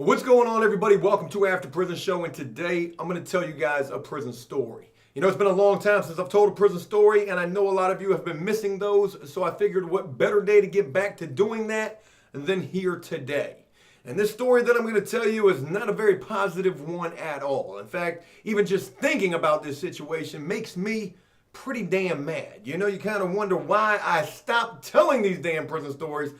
What's going on, everybody? Welcome to After Prison Show, and today I'm going to tell you guys a prison story. You know, it's been a long time since I've told a prison story, and I know a lot of you have been missing those, so I figured what better day to get back to doing that than here today. And this story that I'm going to tell you is not a very positive one at all. In fact, even just thinking about this situation makes me pretty damn mad. You know, you kind of wonder why I stopped telling these damn prison stories.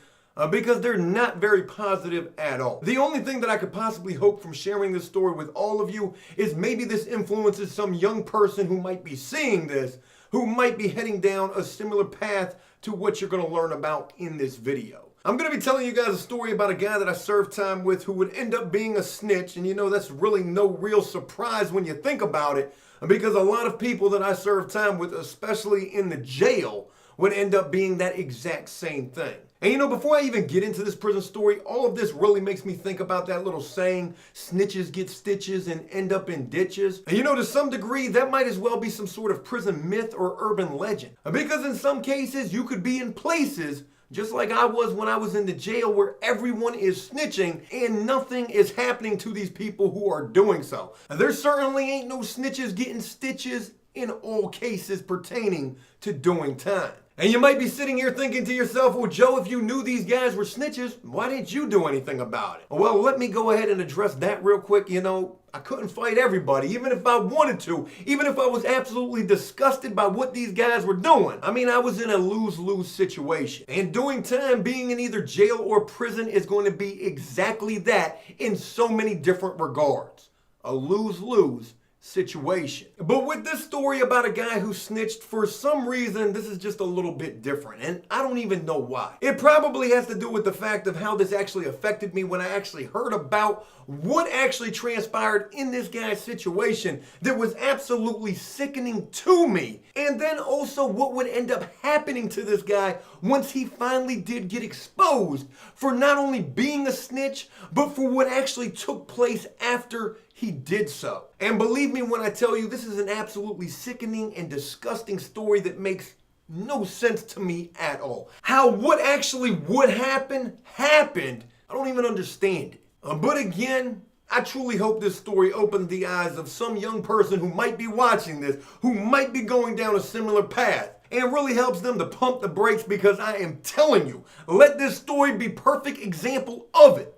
Because they're not very positive at all. The only thing that I could possibly hope from sharing this story with all of you is maybe this influences some young person who might be seeing this, who might be heading down a similar path to what you're going to learn about in this video. I'm going to be telling you guys a story about a guy that I served time with who would end up being a snitch, and you know that's really no real surprise when you think about it, because a lot of people that I served time with, especially in the jail, would end up being that exact same thing. And you know, before I even get into this prison story, all of this really makes me think about that little saying, snitches get stitches and end up in ditches. And you know, to some degree, that might as well be some sort of prison myth or urban legend. Because in some cases, you could be in places, just like I was when I was in the jail, where everyone is snitching and nothing is happening to these people who are doing so. And there certainly ain't no snitches getting stitches in all cases pertaining to doing time. And you might be sitting here thinking to yourself, well, Joe, if you knew these guys were snitches, why didn't you do anything about it? Well, let me go ahead and address that real quick. You know, I couldn't fight everybody, even if I wanted to, even if I was absolutely disgusted by what these guys were doing. I mean, I was in a lose-lose situation. And doing time, being in either jail or prison, is going to be exactly that in so many different regards. A lose-lose situation. But with this story about a guy who snitched, for some reason, this is just a little bit different, and I don't even know why. It probably has to do with the fact of how this actually affected me when I actually heard about what actually transpired in this guy's situation that was absolutely sickening to me. And then also what would end up happening to this guy once he finally did get exposed for not only being a snitch, but for what actually took place after he did so. And believe me when I tell you, this is an absolutely sickening and disgusting story that makes no sense to me at all. How what actually would happen, happened, I don't even understand it. But again, I truly hope this story opened the eyes of some young person who might be watching this, who might be going down a similar path, and really helps them to pump the brakes, because I am telling you, let this story be a perfect example of it.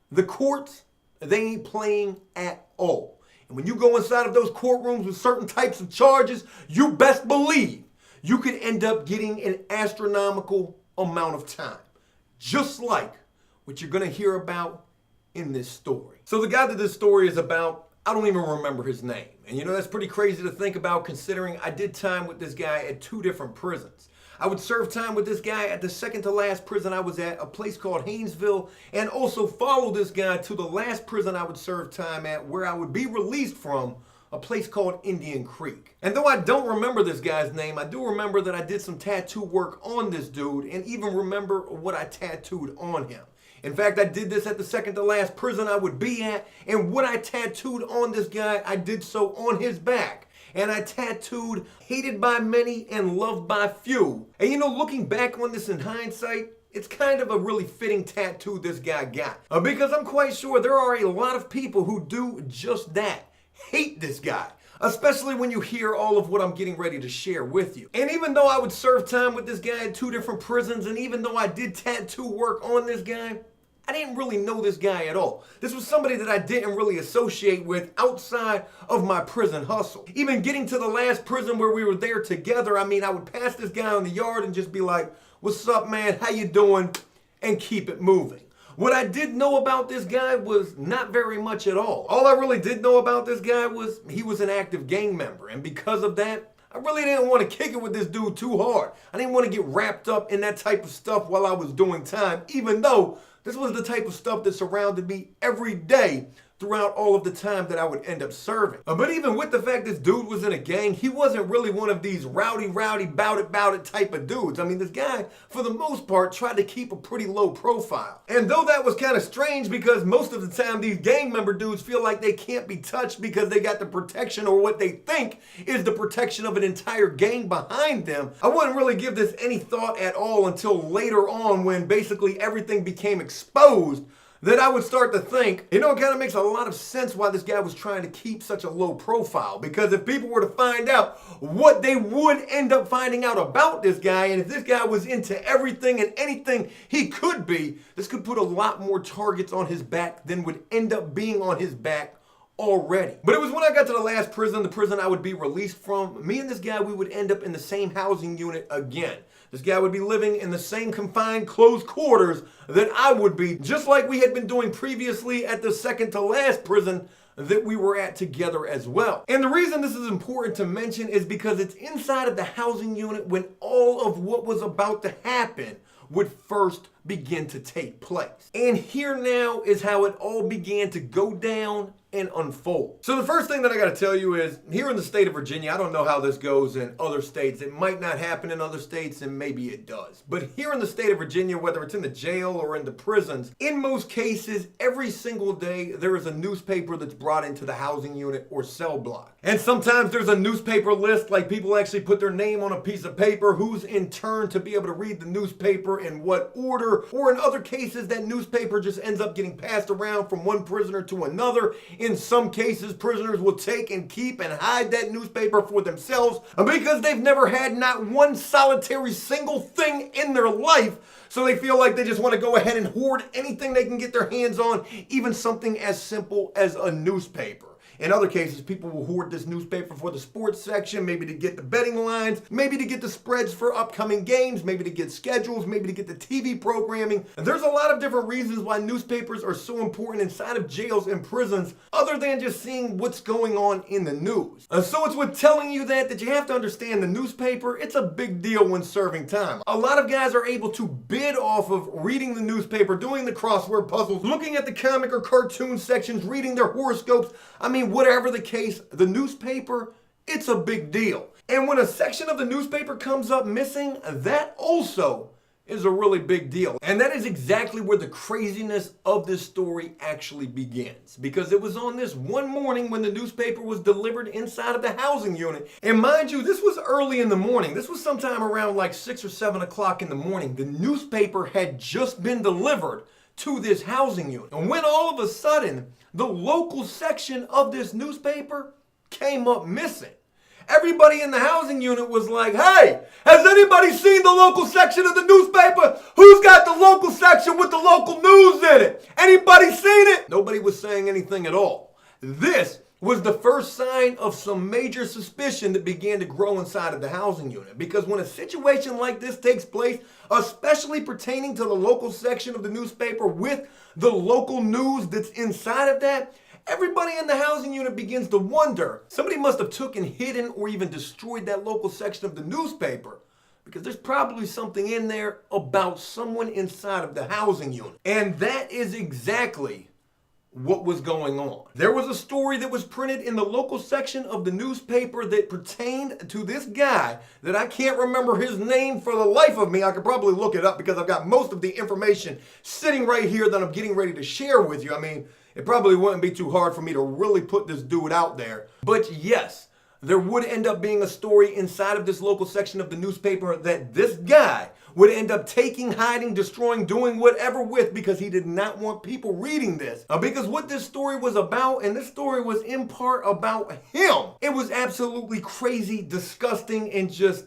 The courts, they ain't playing at all. And when you go inside of those courtrooms with certain types of charges, you best believe you could end up getting an astronomical amount of time. Just like what you're going to hear about in this story. So the guy that this story is about, I don't even remember his name. And you know, that's pretty crazy to think about, considering I did time with this guy at 2 different prisons. I would serve time with this guy at the second to last prison I was at, a place called Haynesville, and also follow this guy to the last prison I would serve time at, where I would be released from, a place called Indian Creek. And though I don't remember this guy's name, I do remember that I did some tattoo work on this dude, and even remember what I tattooed on him. In fact, I did this at the second to last prison I would be at, and what I tattooed on this guy, I did so on his back. And I tattooed hated by many and loved by few. And you know, looking back on this in hindsight, it's kind of a really fitting tattoo this guy got. Because I'm quite sure there are a lot of people who do just that. Hate this guy. Especially when you hear all of what I'm getting ready to share with you. And even though I would serve time with this guy at 2 different prisons, and even though I did tattoo work on this guy, I didn't really know this guy at all. This was somebody that I didn't really associate with outside of my prison hustle. Even getting to the last prison where we were there together, I mean, I would pass this guy on the yard and just be like, "What's up, man? How you doing?" and keep it moving. What I did know about this guy was not very much at all. All I really did know about this guy was he was an active gang member, and because of that, I really didn't want to kick it with this dude too hard. I didn't want to get wrapped up in that type of stuff while I was doing time, even though this was the type of stuff that surrounded me every day throughout all of the time that I would end up serving. But even with the fact this dude was in a gang, he wasn't really one of these rowdy, bout it type of dudes. I mean, this guy, for the most part, tried to keep a pretty low profile. And though that was kind of strange, because most of the time these gang member dudes feel like they can't be touched because they got the protection, or what they think is the protection, of an entire gang behind them, I wouldn't really give this any thought at all until later on, when basically everything became exposed that I would start to think, it kind of makes a lot of sense why this guy was trying to keep such a low profile. Because if people were to find out what they would end up finding out about this guy, and if this guy was into everything and anything he could be, this could put a lot more targets on his back than would end up being on his back already. But it was when I got to the last prison, the prison I would be released from, me and this guy, we would end up in the same housing unit again. This guy would be living in the same confined, closed quarters that I would be, just like we had been doing previously at the second to last prison that we were at together as well. And the reason this is important to mention is because it's inside of the housing unit when all of what was about to happen would first begin to take place. And here now is how it all began to go down and unfold. So the first thing that I got to tell you is, here in the state of Virginia, I don't know how this goes in other states. It might not happen in other states, and maybe it does. But here in the state of Virginia, whether it's in the jail or in the prisons, in most cases, every single day, there is a newspaper that's brought into the housing unit or cell block. And sometimes there's a newspaper list, like people actually put their name on a piece of paper, who's in turn to be able to read the newspaper in what order, or in other cases, that newspaper just ends up getting passed around from one prisoner to another. In some cases, prisoners will take and keep and hide that newspaper for themselves because they've never had not one solitary single thing in their life. So they feel like they just want to go ahead and hoard anything they can get their hands on, even something as simple as a newspaper. In other cases, people will hoard this newspaper for the sports section, maybe to get the betting lines, maybe to get the spreads for upcoming games, maybe to get schedules, maybe to get the TV programming. And there's a lot of different reasons why newspapers are so important inside of jails and prisons, other than just seeing what's going on in the news. So it's with telling you that you have to understand the newspaper, it's a big deal when serving time. A lot of guys are able to bid off of reading the newspaper, doing the crossword puzzles, looking at the comic or cartoon sections, reading their horoscopes. I mean, whatever the case, the newspaper, it's a big deal. And when a section of the newspaper comes up missing, that also is a really big deal. And that is exactly where the craziness of this story actually begins. Because it was on this one morning when the newspaper was delivered inside of the housing unit. And mind you, this was early in the morning. This was sometime around like 6 or 7 o'clock in the morning. The newspaper had just been delivered to this housing unit. And when all of a sudden, the local section of this newspaper came up missing. Everybody in the housing unit was like, hey, has anybody seen the local section of the newspaper? Who's got the local section with the local news in it? Anybody seen it? Nobody was saying anything at all. This was the first sign of some major suspicion that began to grow inside of the housing unit. Because when a situation like this takes place, especially pertaining to the local section of the newspaper with the local news that's inside of that, everybody in the housing unit begins to wonder, somebody must have took and hidden or even destroyed that local section of the newspaper, because there's probably something in there about someone inside of the housing unit. And that is exactly what was going on. There was a story that was printed in the local section of the newspaper that pertained to this guy that I can't remember his name for the life of me. I could probably look it up because I've got most of the information sitting right here that I'm getting ready to share with you. I mean, it probably wouldn't be too hard for me to really put this dude out there. But yes, there would end up being a story inside of this local section of the newspaper that this guy would end up taking, hiding, destroying, doing whatever with, because he did not want people reading this. Because what this story was about, and this story was in part about him, it was absolutely crazy, disgusting, and just,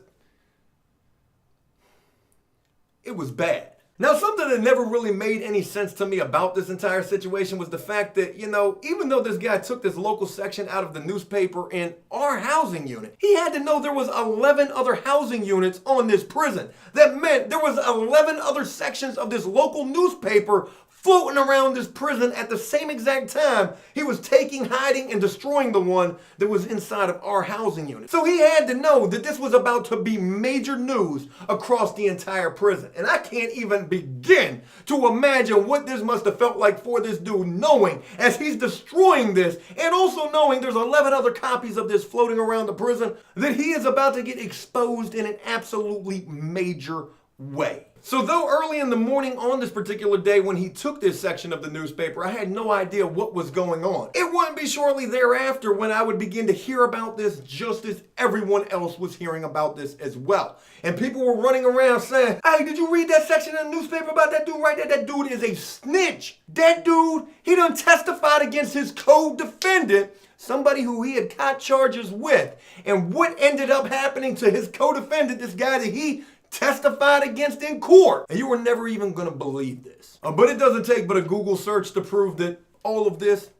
it was bad. Now, something that never really made any sense to me about this entire situation was the fact that, even though this guy took this local section out of the newspaper in our housing unit, he had to know there was 11 other housing units on this prison. That meant there was 11 other sections of this local newspaper floating around this prison at the same exact time he was taking, hiding, and destroying the one that was inside of our housing unit. So he had to know that this was about to be major news across the entire prison. And I can't even begin to imagine what this must have felt like for this dude, knowing as he's destroying this, and also knowing there's 11 other copies of this floating around the prison, that he is about to get exposed in an absolutely major way. So though early in the morning on this particular day when he took this section of the newspaper, I had no idea what was going on. It wouldn't be shortly thereafter when I would begin to hear about this just as everyone else was hearing about this as well. And people were running around saying, hey, did you read that section in the newspaper about that dude right there? That dude is a snitch. That dude, he done testified against his co-defendant, somebody who he had caught charges with. And what ended up happening to his co-defendant, this guy that he testified against in court. And you were never even going to believe this. But it doesn't take but a Google search to prove that all of this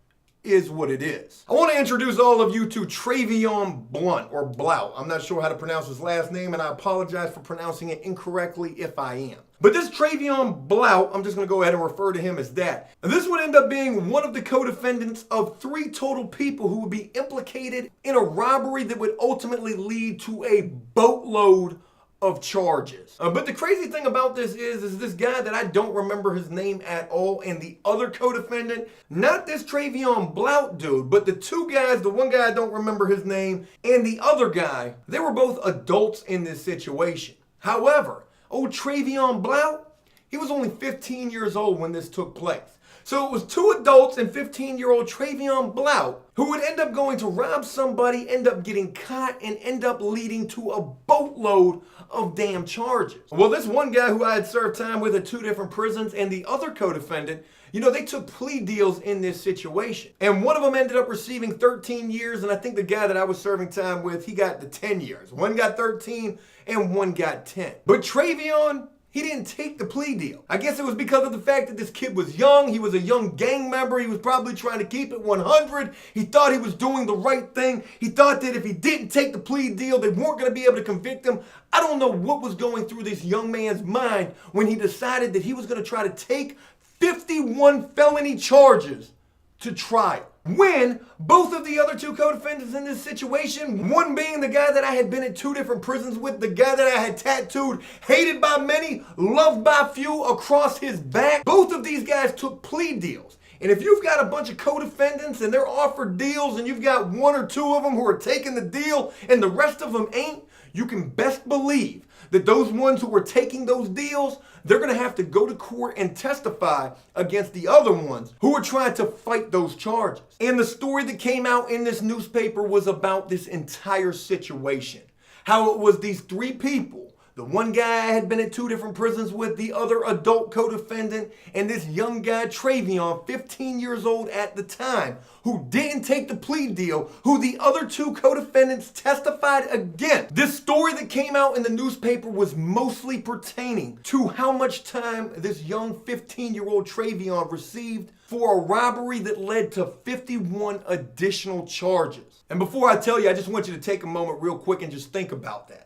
is what it is. I want to introduce all of you to Travion Blunt, or Blout. I'm not sure how to pronounce his last name, and I apologize for pronouncing it incorrectly if I am. But this Travion Blout, I'm just going to go ahead and refer to him as that. And this would end up being one of the co-defendants of 3 total people who would be implicated in a robbery that would ultimately lead to a boatload of charges. But the crazy thing about this is this guy that I don't remember his name at all, and the other co-defendant, not this Travion Blout dude, but the 2 guys, the one guy I don't remember his name, and the other guy, they were both adults in this situation. However, old Travion Blout, he was only 15 years old when this took place. So it was 2 adults and 15-year-old Travion Blout who would end up going to rob somebody, end up getting caught, and end up leading to a boatload of damn charges. Well, this one guy who I had served time with at 2 different prisons and the other co-defendant, you know, they took plea deals in this situation. And one of them ended up receiving 13 years, and I think the guy that I was serving time with, he got the 10 years. One got 13 and one got 10. But Travion, he didn't take the plea deal. I guess it was because of the fact that this kid was young. He was a young gang member. He was probably trying to keep it 100. He thought he was doing the right thing. He thought that if he didn't take the plea deal, they weren't going to be able to convict him. I don't know what was going through this young man's mind when he decided that he was going to try to take 51 felony charges to trial. When both of the other 2 co-defendants in this situation, one being the guy that I had been at 2 different prisons with, the guy that I had tattooed, hated by many, loved by few across his back, both of these guys took plea deals. And if you've got a bunch of co-defendants and they're offered deals and you've got 1 or 2 of them who are taking the deal and the rest of them ain't, you can best believe that those ones who were taking those deals, they're going to have to go to court and testify against the other ones who are trying to fight those charges. And the story that came out in this newspaper was about this entire situation. How it was these 3 people, the one guy I had been at 2 different prisons with, the other adult co-defendant, and this young guy, Travion, 15 years old at the time, who didn't take the plea deal, who the other 2 co-defendants testified against. This story that came out in the newspaper was mostly pertaining to how much time this young 15-year-old Travion received for a robbery that led to 51 additional charges. And before I tell you, I just want you to take a moment real quick and just think about that.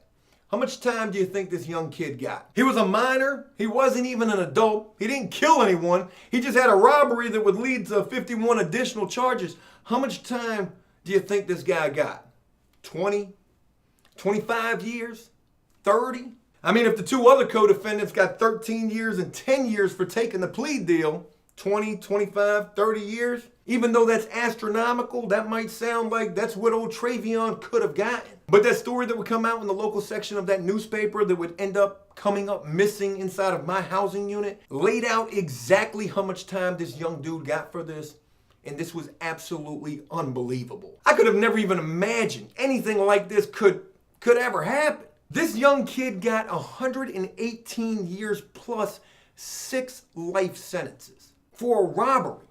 How much time do you think this young kid got? He was a minor. He wasn't even an adult. He didn't kill anyone. He just had a robbery that would lead to 51 additional charges. How much time do you think this guy got? 20? 25 years? 30? I mean, if the 2 other co-defendants got 13 years and 10 years for taking the plea deal, 20, 25, 30 years, even though that's astronomical, that might sound like that's what old Travion could have gotten. But that story that would come out in the local section of that newspaper that would end up coming up missing inside of my housing unit laid out exactly how much time this young dude got for this. And this was absolutely unbelievable. I could have never even imagined anything like this could ever happen. This young kid got 118 years plus 6 life sentences for a robbery.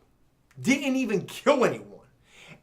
Didn't even kill anyone.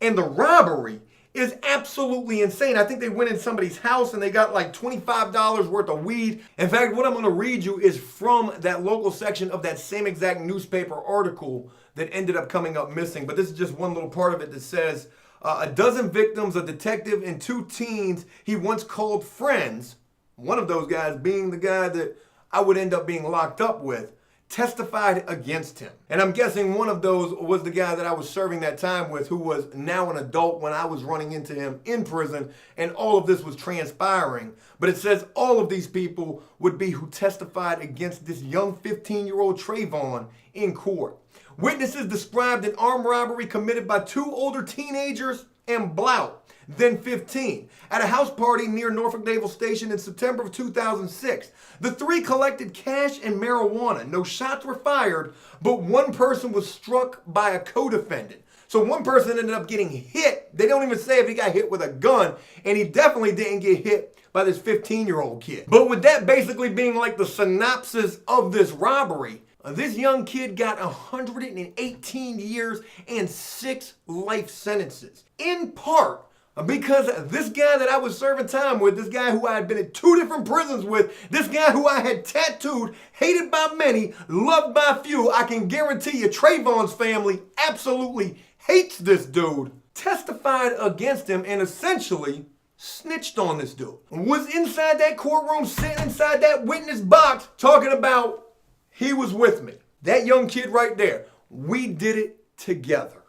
And the robbery is absolutely insane. I think they went in somebody's house and they got like $25 worth of weed. In fact, what I'm going to read you is from that local section of that same exact newspaper article that ended up coming up missing. But this is just one little part of it that says, a dozen victims, a detective, and 2 teens he once called friends, one of those guys being the guy that I would end up being locked up with, testified against him. And I'm guessing one of those was the guy that I was serving that time with, who was now an adult when I was running into him in prison, and all of this was transpiring. But it says all of these people would be who testified against this young 15-year-old Travion in court. Witnesses described an armed robbery committed by 2 older teenagers and Blount, then 15, at a house party near Norfolk Naval Station in September of 2006. The three collected cash and marijuana. No shots were fired, but one person was struck by a co-defendant. So one person ended up getting hit. They don't even say if he got hit with a gun, and he definitely didn't get hit by this 15-year-old kid. But with that basically being like the synopsis of this robbery, this young kid got 118 years and 6 life sentences. In part because this guy that I was serving time with, this guy who I had been in 2 different prisons with, this guy who I had tattooed, hated by many, loved by few, I can guarantee you Trayvon's family absolutely hates this dude, testified against him and essentially snitched on this dude. Was inside that courtroom, sitting inside that witness box, talking about he was with me. That young kid right there, we did it together.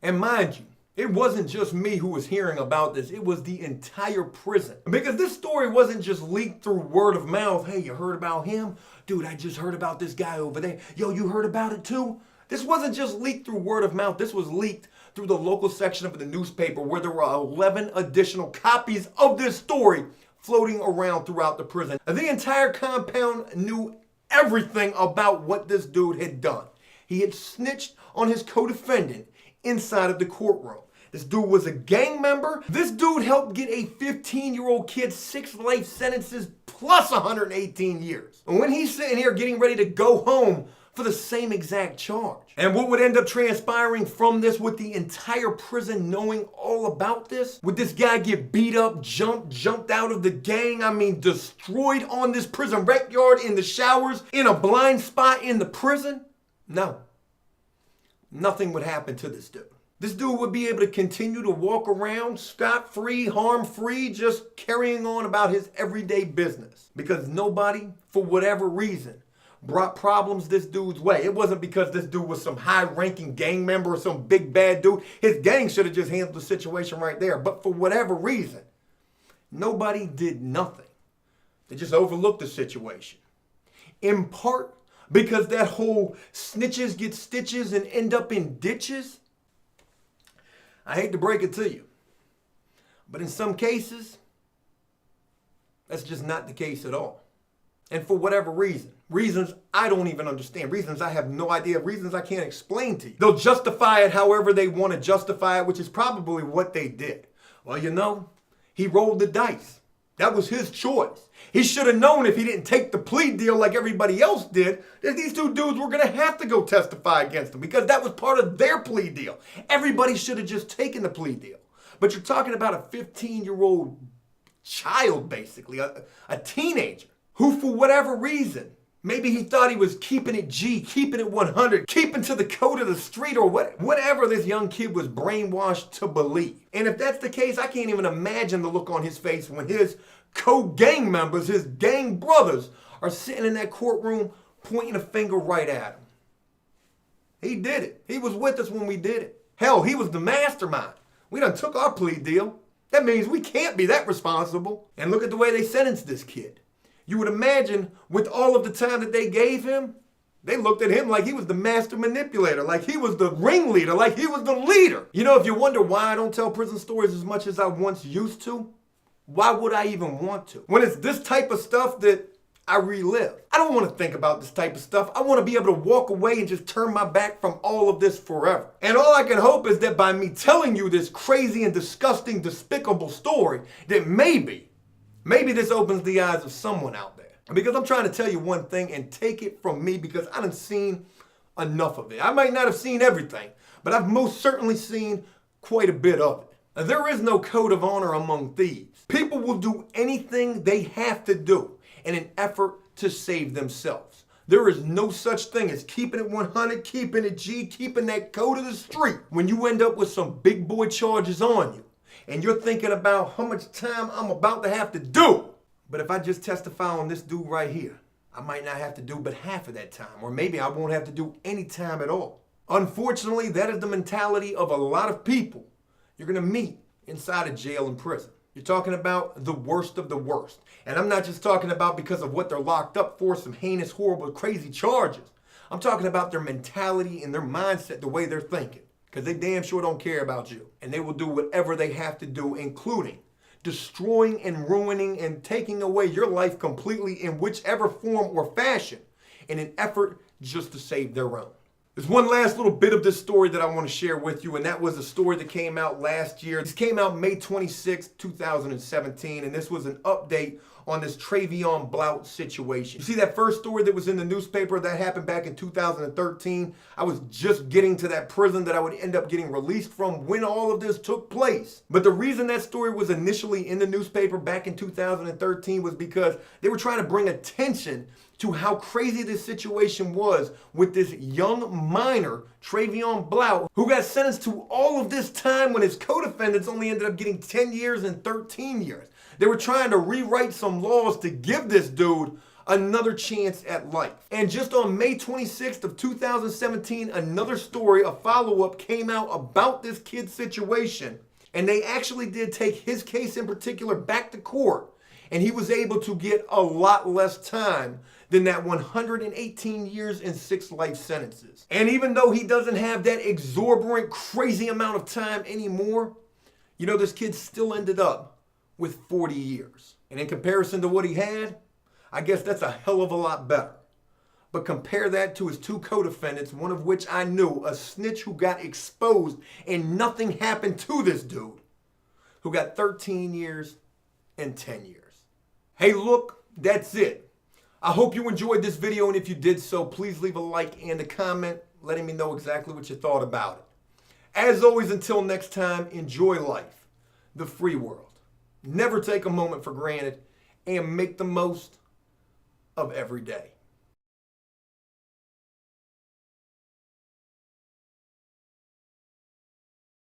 And mind you, it wasn't just me who was hearing about this, it was the entire prison. Because this story wasn't just leaked through word of mouth. Hey, you heard about him? Dude, I just heard about this guy over there. Yo, you heard about it too? This wasn't just leaked through word of mouth. This was leaked through the local section of the newspaper where there were 11 additional copies of this story floating around throughout the prison. The entire compound knew everything about what this dude had done. He had snitched on his co-defendant inside of the courtroom. This dude was a gang member. This dude helped get a 15-year-old kid 6 life sentences plus 118 years. And when he's sitting here getting ready to go home for the same exact charge. And what would end up transpiring from this, with the entire prison knowing all about this? Would this guy get beat up, jumped out of the gang? I mean, destroyed on this prison rec yard, in the showers, in a blind spot in the prison? No. Nothing would happen to this dude. This dude would be able to continue to walk around scot-free, harm-free, just carrying on about his everyday business. Because nobody, for whatever reason, brought problems this dude's way. It wasn't because this dude was some high-ranking gang member or some big bad dude. His gang should have just handled the situation right there. But for whatever reason, nobody did nothing. They just overlooked the situation. In part because that whole snitches get stitches and end up in ditches. I hate to break it to you, but in some cases, that's just not the case at all. And for whatever reason, reasons I don't even understand, reasons I have no idea, reasons I can't explain to you, they'll justify it however they want to justify it, which is probably what they did. Well, you know, he rolled the dice. That was his choice. He should have known if he didn't take the plea deal like everybody else did, that these 2 dudes were going to have to go testify against him, because that was part of their plea deal. Everybody should have just taken the plea deal. But you're talking about a 15-year-old child, basically, a teenager, who for whatever reason, maybe he thought he was keeping it G, keeping it 100, keeping to the code of the street, or whatever this young kid was brainwashed to believe. And if that's the case, I can't even imagine the look on his face when his co-gang members, his gang brothers, are sitting in that courtroom pointing a finger right at him. He did it. He was with us when we did it. Hell, he was the mastermind. We done took our plea deal. That means we can't be that responsible. And look at the way they sentenced this kid. You would imagine with all of the time that they gave him, they looked at him like he was the master manipulator, like he was the ringleader, like he was the leader. You know, if you wonder why I don't tell prison stories as much as I once used to, why would I even want to? When it's this type of stuff that I relive. I don't want to think about this type of stuff. I want to be able to walk away and just turn my back from all of this forever. And all I can hope is that by me telling you this crazy and disgusting, despicable story, that maybe this opens the eyes of someone out there. Because I'm trying to tell you one thing, and take it from me, because I done seen enough of it. I might not have seen everything, but I've most certainly seen quite a bit of it. There is no code of honor among thieves. People will do anything they have to do in an effort to save themselves. There is no such thing as keeping it 100, keeping it G, keeping that code of the street when you end up with some big boy charges on you and you're thinking about how much time I'm about to have to do. But if I just testify on this dude right here, I might not have to do but half of that time, or maybe I won't have to do any time at all. Unfortunately, that is the mentality of a lot of people you're going to meet inside a jail and prison. You're talking about the worst of the worst. And I'm not just talking about because of what they're locked up for, some heinous, horrible, crazy charges. I'm talking about their mentality and their mindset, the way they're thinking. because they damn sure don't care about you. And they will do whatever they have to do, including destroying and ruining and taking away your life completely in whichever form or fashion in an effort just to save their own. There's one last little bit of this story that I want to share with you, and that was a story that came out last year. This came out May 26, 2017, and this was an update on this Travion Blount situation. You see that first story that was in the newspaper that happened back in 2013? I was just getting to that prison that I would end up getting released from when all of this took place. But the reason that story was initially in the newspaper back in 2013 was because they were trying to bring attention to how crazy this situation was with this young minor, Travion Blount, who got sentenced to all of this time when his co-defendants only ended up getting 10 years and 13 years. They were trying to rewrite some laws to give this dude another chance at life. And just on May 26th of 2017, another story, a follow-up, came out about this kid's situation. And they actually did take his case in particular back to court. And he was able to get a lot less time than that 118 years and 6 life sentences. And even though he doesn't have that exorbitant, crazy amount of time anymore, you know, this kid still ended up with 40 years. And in comparison to what he had, I guess that's a hell of a lot better. But compare that to his 2 co-defendants, one of which I knew, a snitch who got exposed and nothing happened to this dude, who got 13 years and 10 years. Hey, look, that's it. I hope you enjoyed this video, and if you did so, please leave a like and a comment letting me know exactly what you thought about it. As always, until next time, enjoy life, the free world. Never take a moment for granted, and make the most of every day.